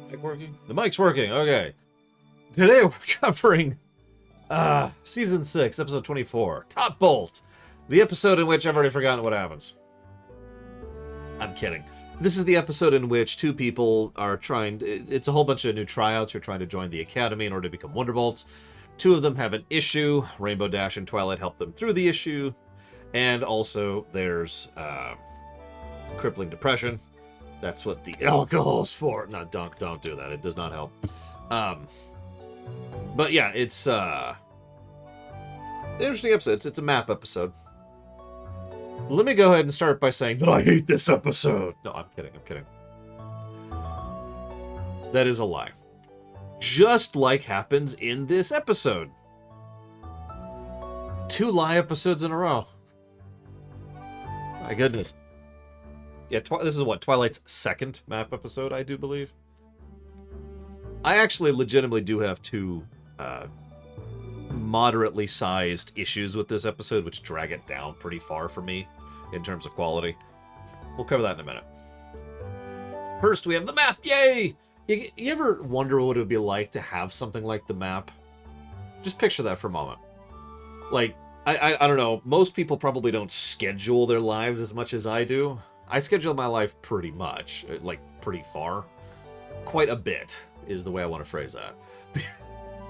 Mic working? The mic's working, okay. Today we're covering Season 6, Episode 24, Top Bolt. The episode in which I've already forgotten what happens. I'm kidding. This is the episode in which two people are trying... It's a whole bunch of new tryouts who are trying to join the Academy in order to become Wonderbolts. Two of them have an issue. Rainbow Dash and Twilight help them through the issue. And also there's crippling depression. That's what the alcohol's for. No, don't do that. It does not help. But yeah, it's an interesting episode. It's a map episode. Let me go ahead and start by saying that I hate this episode. No, I'm kidding. That is a lie. Just like happens in this episode. 2 lie episodes in a row. My goodness. Yeah, this is what, Twilight's second map episode, I do believe. I actually legitimately do have 2 moderately sized issues with this episode, which drag it down pretty far for me in terms of quality. We'll cover that in a minute. First, we have the map. Yay! You ever wonder what it would be like to have something like the map? Just picture that for a moment. Like, I don't know, most people probably don't schedule their lives as much as I do. I schedule my life pretty much, like pretty far. Quite a bit is the way I want to phrase that.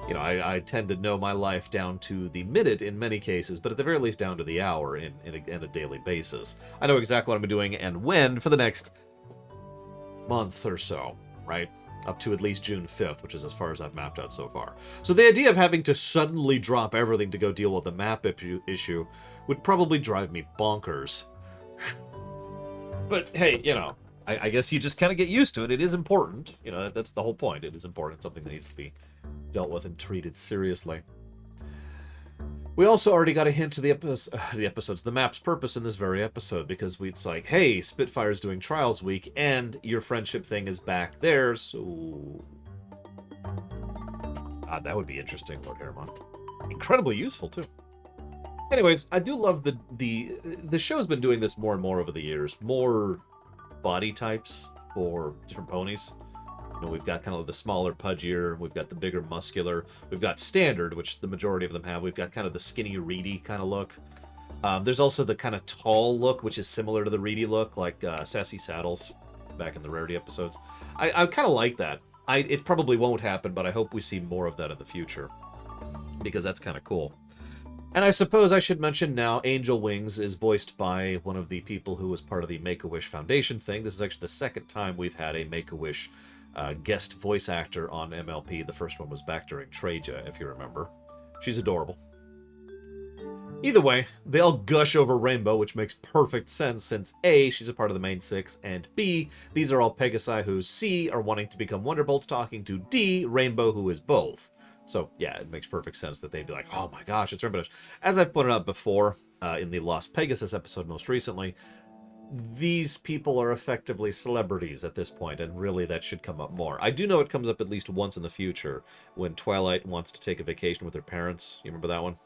You know, I tend to know my life down to the minute in many cases, but at the very least down to the hour in a daily basis. I know exactly what I'm doing and when for the next month or so, right? Up to at least June 5th, which is as far as I've mapped out so far. So the idea of having to suddenly drop everything to go deal with the map issue would probably drive me bonkers. But hey, you know, I guess you just kind of get used to it. It is important. You know, that's the whole point. It is important. It's something that needs to be dealt with and treated seriously. We also already got a hint of the map's purpose in this very episode, because it's like, hey, Spitfire's doing Trials Week, and your friendship thing is back there, so... God, that would be interesting, Lord Hermon. Incredibly useful, too. Anyways, I do love the show's been doing this more and more over the years. More body types for different ponies. You know, we've got kind of the smaller, pudgier, we've got the bigger, muscular, we've got standard, which the majority of them have, we've got kind of the skinny, reedy kind of look. There's also the kind of tall look, which is similar to the reedy look, like Sassy Saddles back in the Rarity episodes. I kind of like that. It probably won't happen, but I hope we see more of that in the future, because that's kind of cool. And I suppose I should mention now, Angel Wings is voiced by one of the people who was part of the Make-A-Wish Foundation thing. This is actually the second time we've had a Make-A-Wish guest voice actor on MLP. The first one was back during Treja, if you remember. She's adorable. Either way, they all gush over Rainbow, which makes perfect sense since A, she's a part of the main 6, and B, these are all Pegasi who C, are wanting to become Wonderbolts, talking to D, Rainbow, who is both. So, yeah, it makes perfect sense that they'd be like, oh my gosh, it's Rainbow Dash. As I've pointed out before, in the Lost Pegasus episode most recently, these people are effectively celebrities at this point, and really that should come up more. I do know it comes up at least once in the future, when Twilight wants to take a vacation with her parents. You remember that one?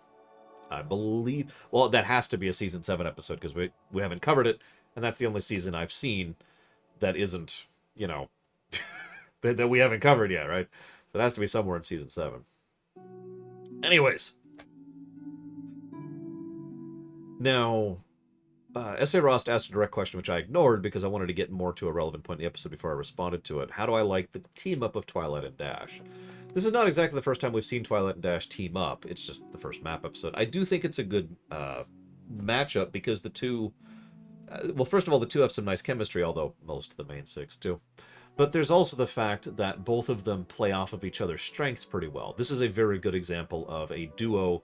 I believe... Well, that has to be a Season 7 episode, because we haven't covered it, and that's the only season I've seen that isn't, you know, that we haven't covered yet, right? So it has to be somewhere in Season 7. Anyways. Now, S.A. Rost asked a direct question, which I ignored because I wanted to get more to a relevant point in the episode before I responded to it. How do I like the team-up of Twilight and Dash? This is not exactly the first time we've seen Twilight and Dash team up. It's just the first map episode. I do think it's a good matchup because the two... well, first of all, the two have some nice chemistry, although most of the main 6 do. But there's also the fact that both of them play off of each other's strengths pretty well. This is a very good example of a duo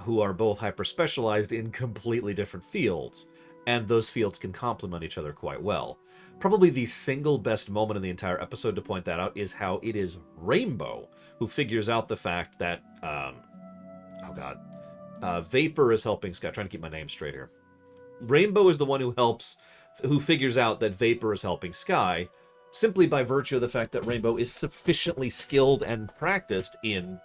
who are both hyper-specialized in completely different fields, and those fields can complement each other quite well. Probably the single best moment in the entire episode to point that out is how it is Rainbow who figures out the fact that, Vapor is helping Sky. I'm trying to keep my name straight here. Rainbow is the one who figures out that Vapor is helping Sky, simply by virtue of the fact that Rainbow is sufficiently skilled and practiced in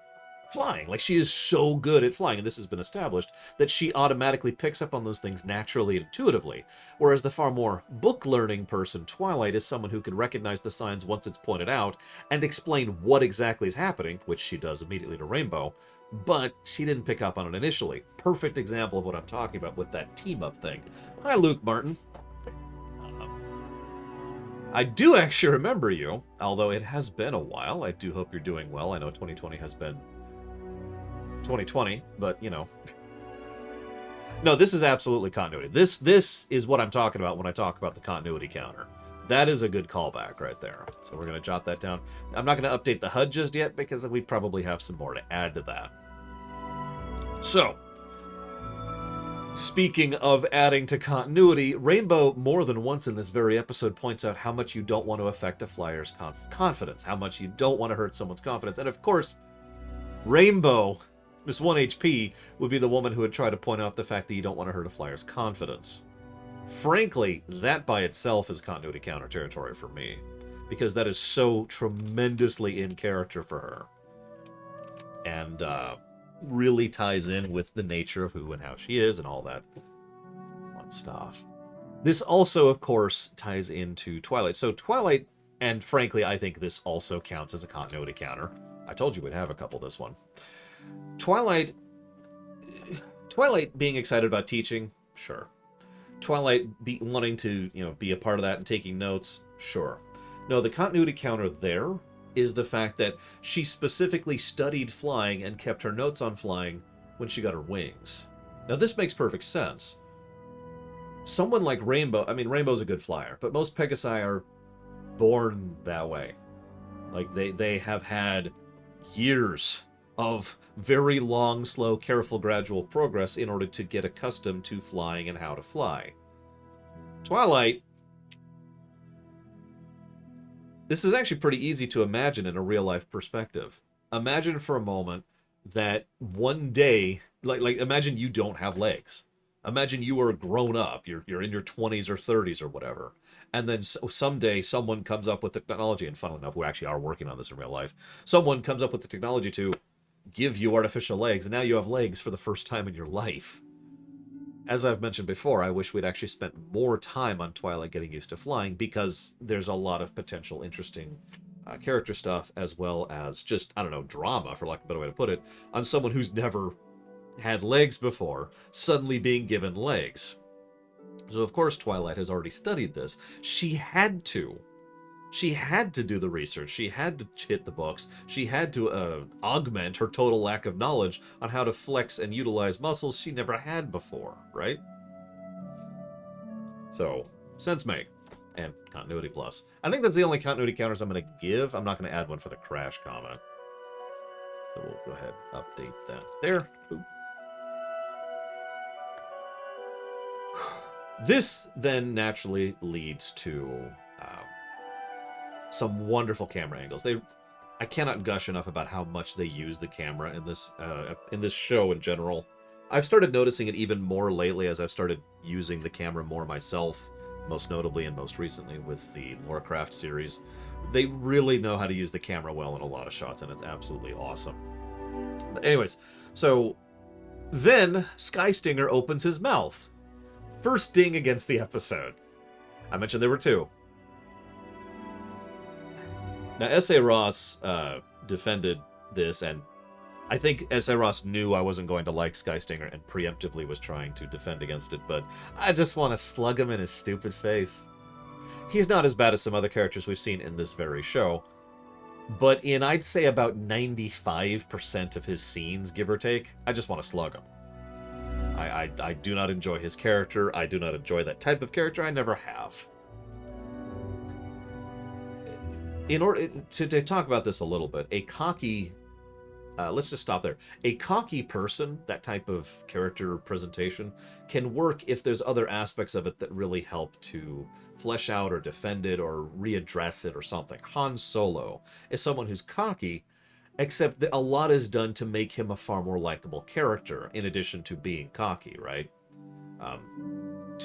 flying. Like, she is so good at flying, and this has been established, that she automatically picks up on those things naturally and intuitively. Whereas the far more book-learning person, Twilight, is someone who can recognize the signs once it's pointed out and explain what exactly is happening, which she does immediately to Rainbow, but she didn't pick up on it initially. Perfect example of what I'm talking about with that team-up thing. Hi, Luke Martin. I do actually remember you, although it has been a while. I do hope you're doing well. I know 2020 has been 2020, but, you know. No, this is absolutely continuity. This is what I'm talking about when I talk about the continuity counter. That is a good callback right there. So we're going to jot that down. I'm not going to update the HUD just yet because we probably have some more to add to that. So, speaking of adding to continuity, Rainbow more than once in this very episode points out how much you don't want to affect a flyer's confidence, how much you don't want to hurt someone's confidence. And of course, Rainbow, this 1 HP, would be the woman who would try to point out the fact that you don't want to hurt a flyer's confidence. Frankly, that by itself is continuity counter territory for me, because that is so tremendously in character for her. And, really ties in with the nature of who and how she is and all that fun stuff. This also, of course, ties into Twilight. So Twilight, and frankly, I think this also counts as a continuity counter. I told you we'd have a couple this one. Twilight being excited about teaching, sure. Twilight wanting to, be a part of that and taking notes, sure. No, the continuity counter there is the fact that she specifically studied flying and kept her notes on flying when she got her wings. Now, this makes perfect sense. Someone like Rainbow, I mean, Rainbow's a good flyer, but most Pegasi are born that way. Like, they have had years of very long, slow, careful, gradual progress in order to get accustomed to flying and how to fly. Twilight, this is actually pretty easy to imagine in a real-life perspective. Imagine for a moment that one day, like imagine you don't have legs. Imagine you are grown up, you're in your 20s or 30s or whatever, and then someday someone comes up with the technology, and funnily enough, we actually are working on this in real life. Someone comes up with the technology to give you artificial legs, and now you have legs for the first time in your life. As I've mentioned before, I wish we'd actually spent more time on Twilight getting used to flying, because there's a lot of potential interesting character stuff, as well as just, I don't know, drama, for lack of a better way to put it, on someone who's never had legs before, suddenly being given legs. So, of course, Twilight has already studied this. She had to. She had to do the research. She had to hit the books. She had to augment her total lack of knowledge on how to flex and utilize muscles she never had before, right? So, sense make. And continuity plus. I think that's the only continuity counters I'm going to give. I'm not going to add one for the crash comment. So we'll go ahead and update that there. Boop. This then naturally leads to some wonderful camera angles. I cannot gush enough about how much they use the camera in this show in general. I've started noticing it even more lately as I've started using the camera more myself, most notably and most recently with the Lorecraft series. They really know how to use the camera well in a lot of shots, and it's absolutely awesome. But anyways, so then Skystinger opens his mouth. First ding against the episode. I mentioned there were two. Now, S.A. Ross defended this, and I think S.A. Ross knew I wasn't going to like Skystinger and preemptively was trying to defend against it, but I just want to slug him in his stupid face. He's not as bad as some other characters we've seen in this very show, but in, I'd say, about 95% of his scenes, give or take, I just want to slug him. I do not enjoy his character. I do not enjoy that type of character. I never have. In order to talk about this a little bit, a cocky, let's just stop there. A cocky person, that type of character presentation, can work if there's other aspects of it that really help to flesh out or defend it or readdress it or something. Han Solo is someone who's cocky, except that a lot is done to make him a far more likable character, in addition to being cocky, right?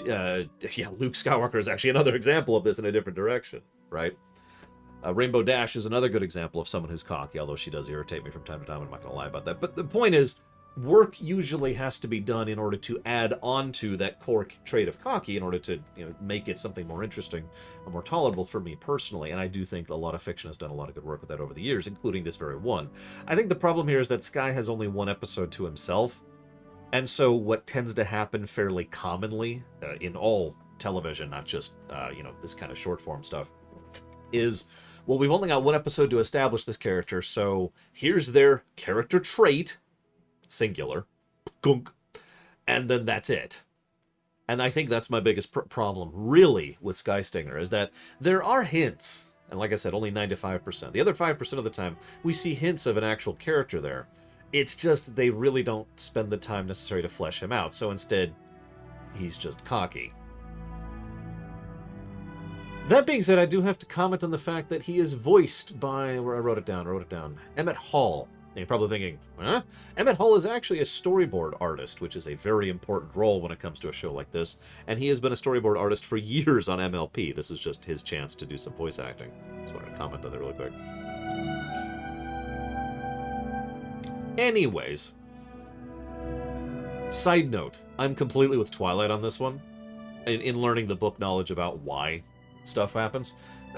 Yeah, Luke Skywalker is actually another example of this in a different direction, right? Rainbow Dash is another good example of someone who's cocky, although she does irritate me from time to time. I'm not going to lie about that. But the point is, work usually has to be done in order to add on to that core trait of cocky in order to make it something more interesting and more tolerable for me personally. And I do think a lot of fiction has done a lot of good work with that over the years, including this very one. I think the problem here is that Sky has only one episode to himself. And so what tends to happen fairly commonly in all television, not just, this kind of short form stuff, is, well, we've only got one episode to establish this character, so here's their character trait, singular, gunk, and then that's it. And I think that's my biggest problem, really, with Skystinger, is that there are hints, and like I said, only 95%. The other 5% of the time, we see hints of an actual character there. It's just they really don't spend the time necessary to flesh him out, so instead, he's just cocky. That being said, I do have to comment on the fact that he is voiced by, where I wrote it down, Emmett Hall. And you're probably thinking, huh? Emmett Hall is actually a storyboard artist, which is a very important role when it comes to a show like this. And he has been a storyboard artist for years on MLP. This was just his chance to do some voice acting. Just wanted to comment on that really quick. Anyways. Side note, I'm completely with Twilight on this one. In learning the book knowledge about why stuff happens.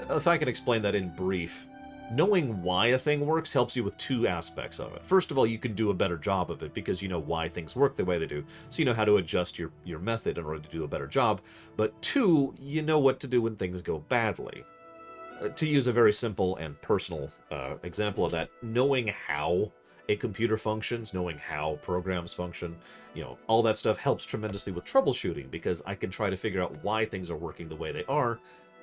If I can explain that in brief. Knowing why a thing works helps you with two aspects of it. First of all, you can do a better job of it because you know why things work the way they do. So you know how to adjust your method in order to do a better job. But two, you know what to do when things go badly. To use a very simple and personal example of that, knowing how a computer functions, knowing how programs function, all that stuff helps tremendously with troubleshooting because I can try to figure out why things are working the way they are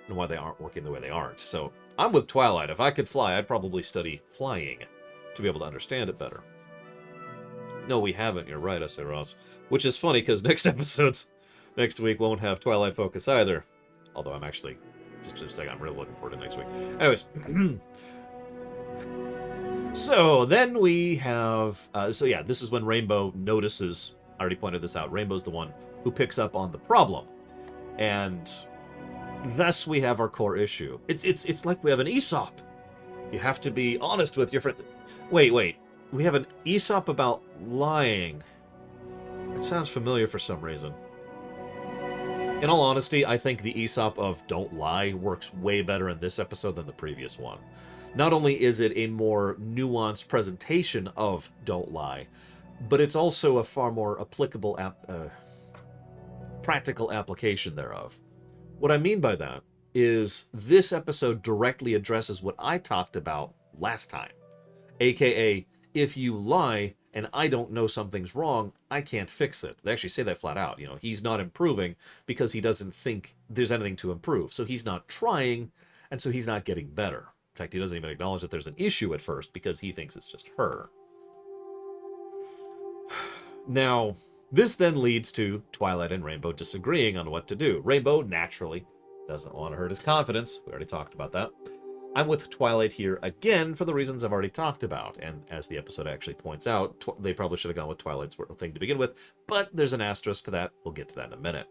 and why they aren't working the way they aren't. So I'm with Twilight. If I could fly, I'd probably study flying to be able to understand it better. No, we haven't. You're right, I say, Ross. Which is funny, because next week won't have Twilight focus either. Although I'm actually, just a second, I'm really looking forward to next week. Anyways. So then we have, this is when Rainbow notices, I already pointed this out, Rainbow's the one who picks up on the problem. And thus we have our core issue. It's like we have an Aesop. You have to be honest with your friend. Wait. We have an Aesop about lying. It sounds familiar for some reason. In all honesty, I think the Aesop of don't lie works way better in this episode than the previous one. Not only is it a more nuanced presentation of don't lie, but it's also a far more applicable, practical application thereof. What I mean by that is this episode directly addresses what I talked about last time. AKA, if you lie and I don't know something's wrong, I can't fix it. They actually say that flat out. He's not improving because he doesn't think there's anything to improve. So he's not trying, and so he's not getting better. In fact, he doesn't even acknowledge that there's an issue at first because he thinks it's just her. Now, this then leads to Twilight and Rainbow disagreeing on what to do. Rainbow, naturally, doesn't want to hurt his confidence. We already talked about that. I'm with Twilight here again for the reasons I've already talked about. And as the episode actually points out, they probably should have gone with Twilight's thing to begin with. But there's an asterisk to that. We'll get to that in a minute.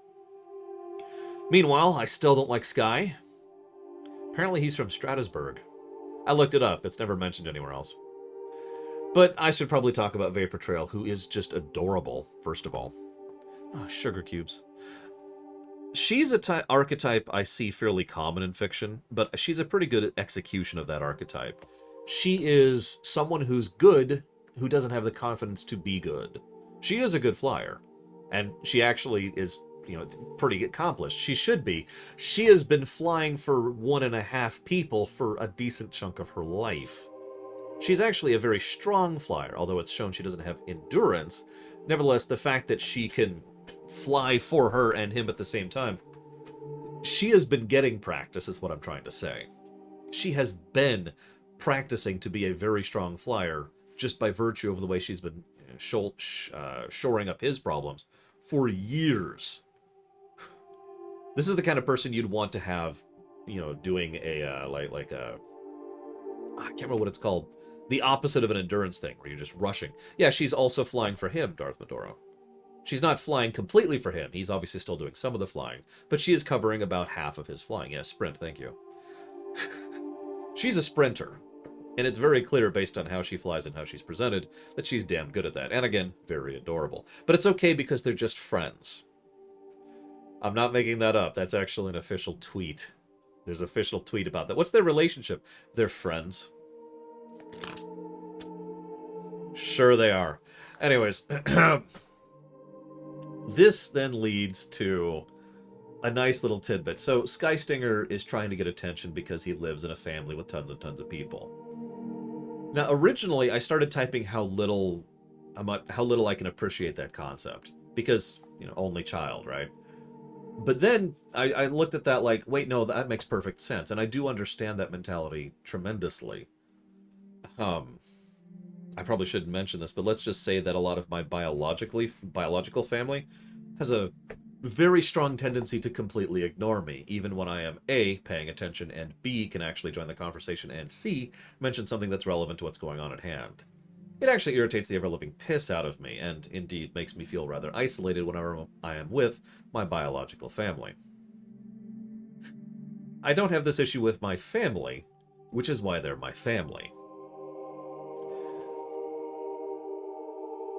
Meanwhile, I still don't like Sky. Apparently he's from Strasbourg. I looked it up. It's never mentioned anywhere else. But I should probably talk about Vapor Trail, who is just adorable, first of all. Oh, sugar cubes. She's an archetype I see fairly common in fiction, but she's a pretty good execution of that archetype. She is someone who's good, who doesn't have the confidence to be good. She is a good flyer, and she actually is, pretty accomplished. She should be. She has been flying for 1.5 people for a decent chunk of her life. She's actually a very strong flyer, although it's shown she doesn't have endurance. Nevertheless, the fact that she can fly for her and him at the same time, she has been getting practice, is what I'm trying to say. She has been practicing to be a very strong flyer just by virtue of the way she's been shoring up his problems for years. This is the kind of person you'd want to have, doing a, I can't remember what it's called. The opposite of an endurance thing, where you're just rushing. Yeah, she's also flying for him, Darth Medoro. She's not flying completely for him. He's obviously still doing some of the flying. But she is covering about half of his flying. Yeah, sprint, thank you. She's a sprinter. And it's very clear based on how she flies and how she's presented that she's damn good at that. And again, very adorable. But it's okay because they're just friends. I'm not making that up. That's actually an official tweet. There's an official tweet about that. What's their relationship? They're friends. Sure they are. Anyways, this then leads to a nice little tidbit. So Skystinger is trying to get attention because he lives in a family with tons and tons of people. Now, originally, I started typing how little I can appreciate that concept. Because, you know, only child, right? But then I looked at that like, wait, no, that makes perfect sense. And I do understand that mentality tremendously. I probably shouldn't mention this, but let's just say that a lot of my biological family has a very strong tendency to completely ignore me, even when I am A, paying attention, and B, can actually join the conversation, and C, mention something that's relevant to what's going on at hand. It actually irritates the ever-living piss out of me, and indeed makes me feel rather isolated whenever I am with my biological family. I don't have this issue with my family, which is why they're my family.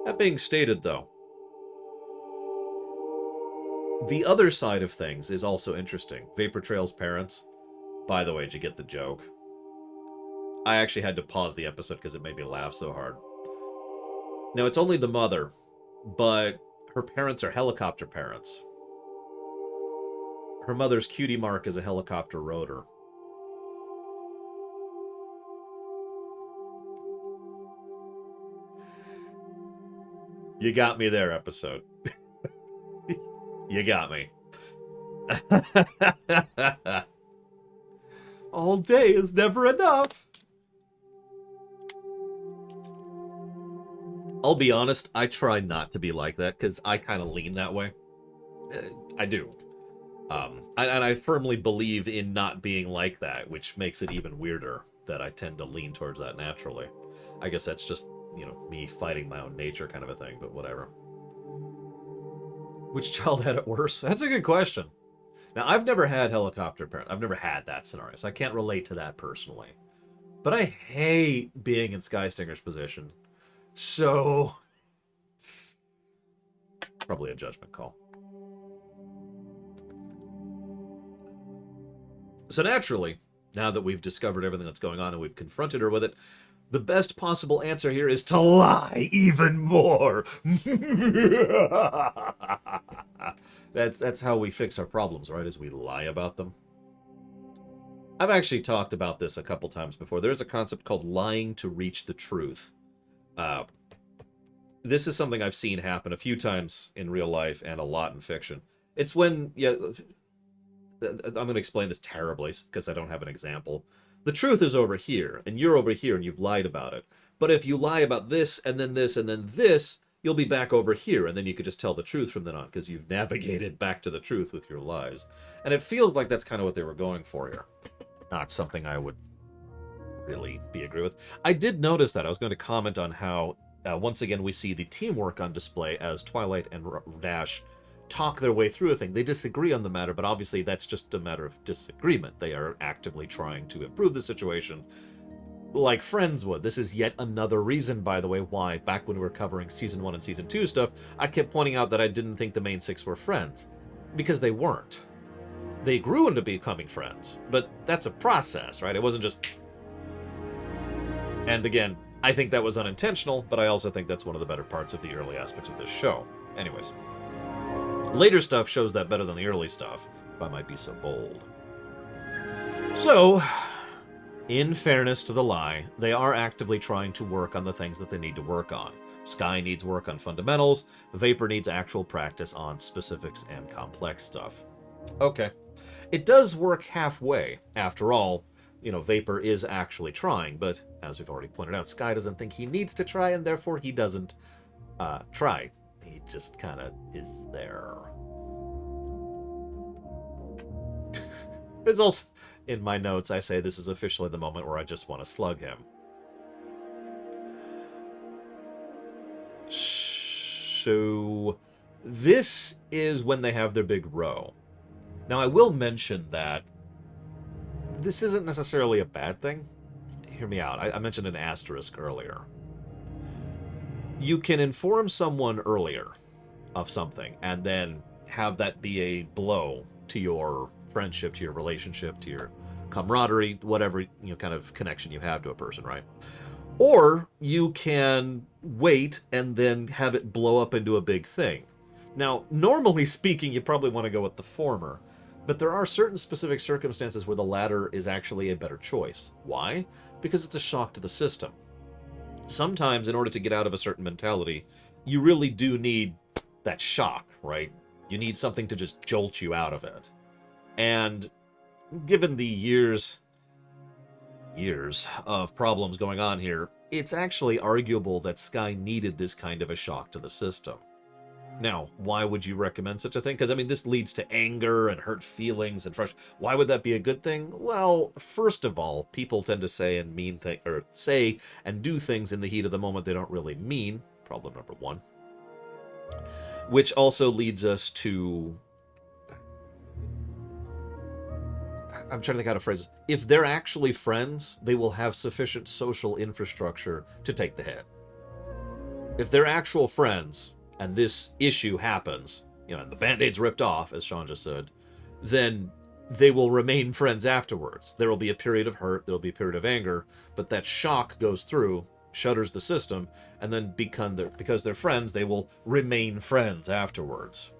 That being stated, though, the other side of things is also interesting. Vapor Trail's parents. By the way, did you get the joke? I actually had to pause the episode because it made me laugh so hard. Now, it's only the mother, but her parents are helicopter parents. Her mother's cutie mark is a helicopter rotor. You got me there, episode. You got me. All day is never enough. I'll be honest, I try not to be like that, because I kind of lean that way. I do. And I firmly believe in not being like that, which makes it even weirder that I tend to lean towards that naturally. I guess that's just, you know, me fighting my own nature kind of a thing, but whatever. Which child had it worse? That's a good question. Now, I've never had helicopter parents. I've never had that scenario, so I can't relate to that personally. But I hate being in Skystinger's position. So, probably a judgment call. So naturally, now that we've discovered everything that's going on and we've confronted her with it, the best possible answer here is to lie even more. That's how we fix our problems, right? Is we lie about them. I've actually talked about this a couple times before. There's a concept called lying to reach the truth. This is something I've seen happen a few times in real life and a lot in fiction. It's when, yeah, I'm going to explain this terribly because I don't have an example. The truth is over here, and you're over here, and you've lied about it. But if you lie about this, and then this, and then this, you'll be back over here, and then you could just tell the truth from then on, because you've navigated back to the truth with your lies. And it feels like that's kind of what they were going for here. Not something I would really agree with. I did notice that. I was going to comment on how, once again, we see the teamwork on display as Twilight and Dash talk their way through a thing. They disagree on the matter, but obviously that's just a matter of disagreement. They are actively trying to improve the situation like friends would. This is yet another reason, by the way, why back when we were covering Season 1 and Season 2 stuff, I kept pointing out that I didn't think the main six were friends. Because they weren't. They grew into becoming friends, but that's a process, right? It wasn't just... And again, I think that was unintentional, but I also think that's one of the better parts of the early aspects of this show. Anyways. Later stuff shows that better than the early stuff, if I might be so bold. So, in fairness to the lie, they are actively trying to work on the things that they need to work on. Sky needs work on fundamentals, Vapor needs actual practice on specifics and complex stuff. Okay. It does work halfway. After all, you know, Vapor is actually trying, but as we've already pointed out, Sky doesn't think he needs to try, and therefore he doesn't try. He just kind of is there. It's also, in my notes, I say this is officially the moment where I just want to slug him. So, this is when they have their big row. Now, I will mention that this isn't necessarily a bad thing. Hear me out. I mentioned an asterisk earlier. You can inform someone earlier of something and then have that be a blow to your friendship, to your relationship, to your camaraderie, whatever kind of connection you have to a person, right? Or you can wait and then have it blow up into a big thing. Now, normally speaking, you probably want to go with the former, but there are certain specific circumstances where the latter is actually a better choice. Why? Because it's a shock to the system. Sometimes, in order to get out of a certain mentality, you really do need that shock, right? You need something to just jolt you out of it. And given the years of problems going on here, it's actually arguable that Sky needed this kind of a shock to the system. Now, why would you recommend such a thing? Because, I mean, this leads to anger and hurt feelings and frustration. Why would that be a good thing? Well, first of all, people tend to say and mean things, or say and do things in the heat of the moment they don't really mean. Problem number one. Which also leads us to... I'm trying to think how to phrase it. If they're actually friends, they will have sufficient social infrastructure to take the hit. If they're actual friends, and this issue happens, and the Band-Aid's ripped off, as Sean just said, then they will remain friends afterwards. There will be a period of hurt, there will be a period of anger, but that shock goes through, shutters the system, and then because they're friends, they will remain friends afterwards.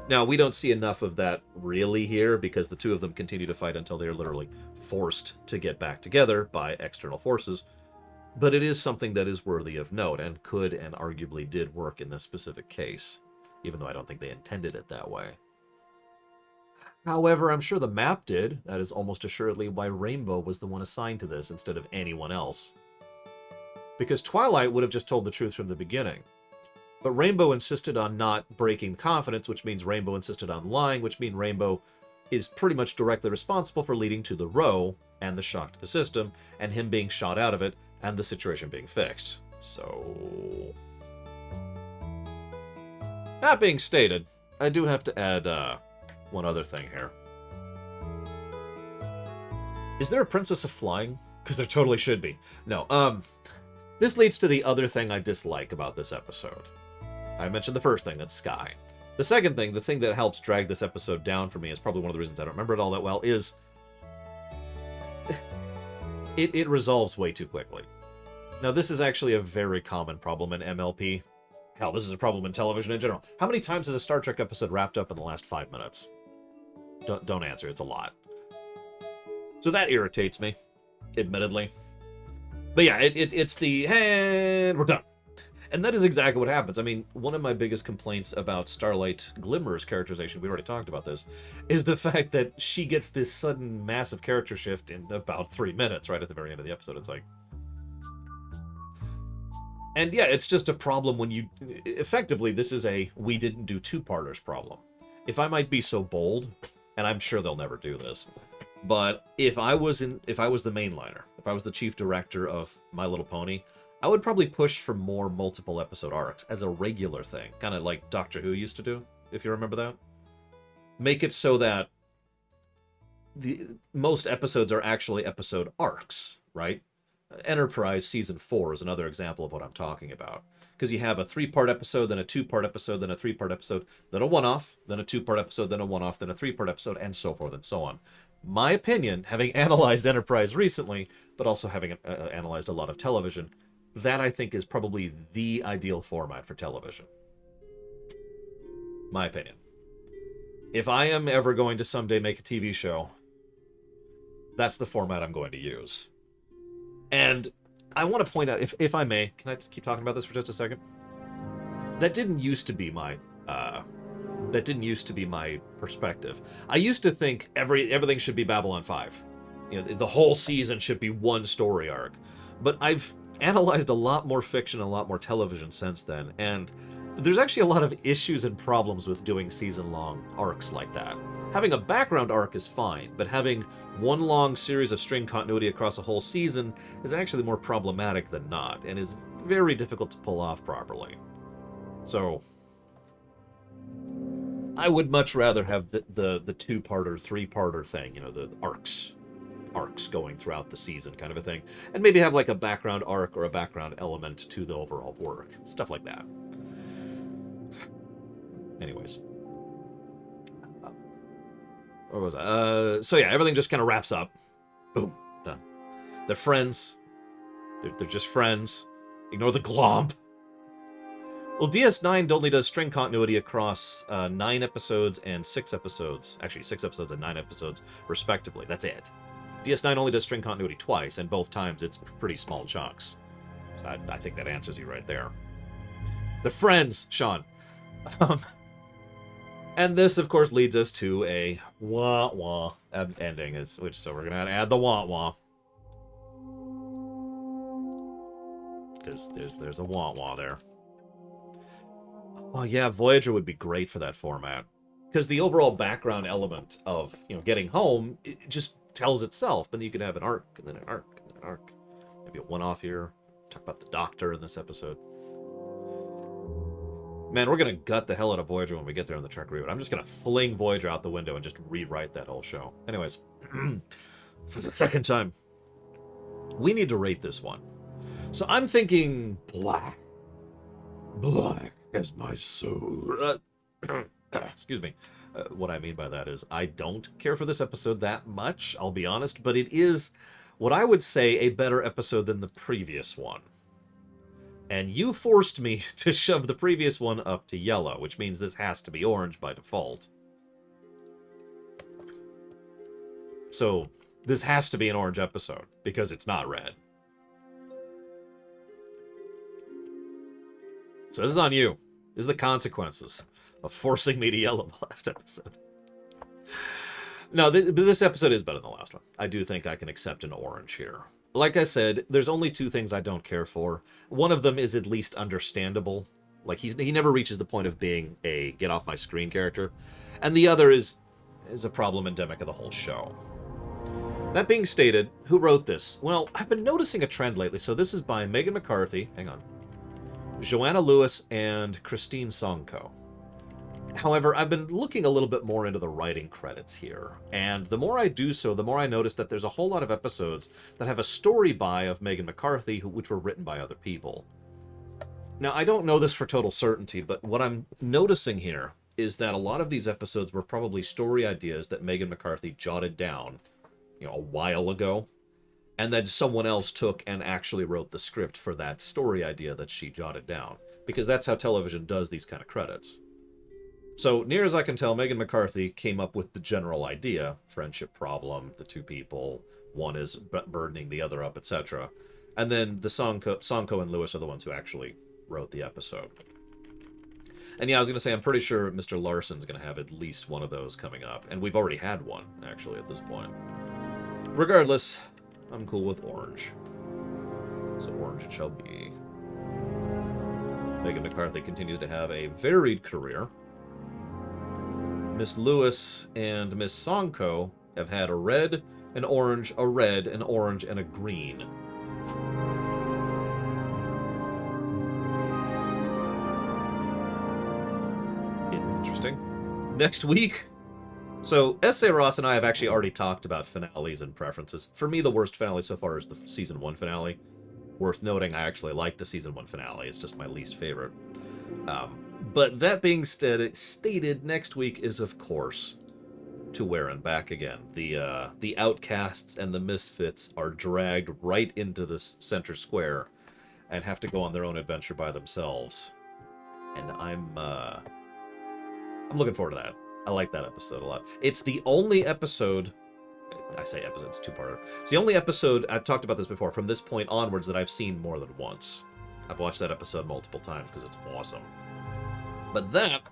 Now, we don't see enough of that really here, because the two of them continue to fight until they are literally forced to get back together by external forces. But it is something that is worthy of note, and could and arguably did work in this specific case, even though I don't think they intended it that way. However, I'm sure the map did. That is almost assuredly why Rainbow was the one assigned to this instead of anyone else. Because Twilight would have just told the truth from the beginning. But Rainbow insisted on not breaking confidence, which means Rainbow insisted on lying, which means Rainbow is pretty much directly responsible for leading to the row and the shock to the system, and him being shot out of it, and the situation being fixed. So... that being stated, I do have to add one other thing here. Is there a Princess of Flying? Because there totally should be. No, this leads to the other thing I dislike about this episode. I mentioned the first thing, that's Sky. The second thing, the thing that helps drag this episode down for me, is probably one of the reasons I don't remember it all that well, is... It resolves way too quickly. Now, this is actually a very common problem in MLP. Hell, this is a problem in television in general. How many times has a Star Trek episode wrapped up in the last 5 minutes? Don't answer, it's a lot. So that irritates me, admittedly. But yeah, it's the, hey, we're done. And that is exactly what happens. I mean, one of my biggest complaints about Starlight Glimmer's characterization, we already talked about this, is the fact that she gets this sudden massive character shift in about 3 minutes, right at the very end of the episode. It's like... and yeah, it's just a problem when you... effectively, this is a we didn't do two-parters problem. If I might be so bold, and I'm sure they'll never do this, but if I was the mainliner, if I was the chief director of My Little Pony, I would probably push for more multiple episode arcs as a regular thing, kind of like Doctor Who used to do, if you remember that. Make it so that most episodes are actually episode arcs, right? Enterprise Season 4 is another example of what I'm talking about. Because you have a 3-part episode, then a 2-part episode, then a 3-part episode, then a one-off, then a 2-part episode, then a one-off, then a 3-part episode, and so forth and so on. My opinion, having analyzed Enterprise recently, but also having analyzed a lot of television, that I think is probably the ideal format for television. My opinion. If I am ever going to someday make a TV show, that's the format I'm going to use. And I want to point out, if I may, can I keep talking about this for just a second? That didn't used to be my perspective. I used to think everything should be Babylon 5. The whole season should be one story arc. But I've analyzed a lot more fiction, a lot more television since then, and there's actually a lot of issues and problems with doing season-long arcs like that. Having a background arc is fine, but having one long series of string continuity across a whole season is actually more problematic than not, and is very difficult to pull off properly. So, I would much rather have the 2-parter, 3-parter thing, the arcs arcs going throughout the season kind of a thing. And maybe have like a background arc or a background element to the overall work. Stuff like that. Anyways. Where was I? So yeah, everything just kind of wraps up. Boom. Done. They're friends. They're just friends. Ignore the glomp. Well, DS9 only does string continuity across 9 episodes and 6 episodes. Actually, 6 episodes and 9 episodes, respectively. That's it. DS9 only does string continuity twice, and both times it's pretty small chunks. So I think that answers you right there. The friends, Sean. And this, of course, leads us to a wah-wah ending, so we're going to add the wah-wah. Because there's a wah-wah there. Oh, yeah, Voyager would be great for that format. Because the overall background element of, getting home, it just tells itself. But you could have an arc, and then an arc, and then an arc. Maybe a one-off here. Talk about the Doctor in this episode. Man, we're going to gut the hell out of Voyager when we get there in the Trek reboot. I'm just going to fling Voyager out the window and just rewrite that whole show. Anyways, for the second time, we need to rate this one. So I'm thinking black. Black as my soul. Excuse me. What I mean by that is I don't care for this episode that much, I'll be honest, but it is what I would say a better episode than the previous one. And you forced me to shove the previous one up to yellow, which means this has to be orange by default. So this has to be an orange episode, because it's not red. So this is on you. This is the consequences of forcing me to yellow the last episode. No, this episode is better than the last one. I do think I can accept an orange here. Like I said, there's only 2 things I don't care for. One of them is at least understandable. Like, he never reaches the point of being a get-off-my-screen character. And the other is a problem endemic of the whole show. That being stated, who wrote this? Well, I've been noticing a trend lately. So this is by Megan McCarthy. Hang on. Joanna Lewis and Christine Songko. However, I've been looking a little bit more into the writing credits here, and the more I do so, the more I notice that there's a whole lot of episodes that have a story by of Megan McCarthy, which were written by other people. Now, I don't know this for total certainty, but what I'm noticing here is that a lot of these episodes were probably story ideas that Megan McCarthy jotted down, a while ago, and then someone else took and actually wrote the script for that story idea that she jotted down, because that's how television does these kind of credits. So, near as I can tell, Megan McCarthy came up with the general idea, friendship problem, the 2 people, one is burdening the other up, etc. And then the Songko and Lewis are the ones who actually wrote the episode. And yeah, I was going to say, I'm pretty sure Mr. Larson's going to have at least one of those coming up, and we've already had one, actually, at this point. Regardless, I'm cool with orange. So orange it shall be. Megan McCarthy continues to have a varied career. Miss Lewis and Miss Songko have had a red, an orange, a red, an orange, and a green. Interesting. Next week. So, S.A. Ross and I have actually already talked about finales and preferences. For me, the worst finale so far is the Season 1 finale. Worth noting, I actually like the Season 1 finale. It's just my least favorite. But that being stated, next week is, of course, To Where and Back Again. The outcasts and the misfits are dragged right into this center square and have to go on their own adventure by themselves. And I'm looking forward to that. I like that episode a lot. It's the only episode... I say episode, it's 2-parter. It's the only episode, I've talked about this before, from this point onwards that I've seen more than once. I've watched that episode multiple times because it's awesome. But that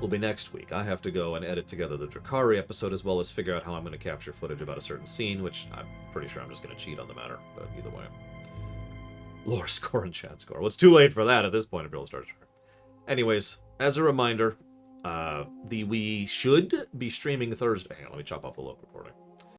will be next week. I have to go and edit together the Drakari episode as well as figure out how I'm going to capture footage about a certain scene, which I'm pretty sure I'm just going to cheat on the matter, but either way. Lore score and chat score. Well, it's too late for that at this point if you'll start. Anyways, as a reminder, we should be streaming Thursday. Hang on, let me chop off the local recording.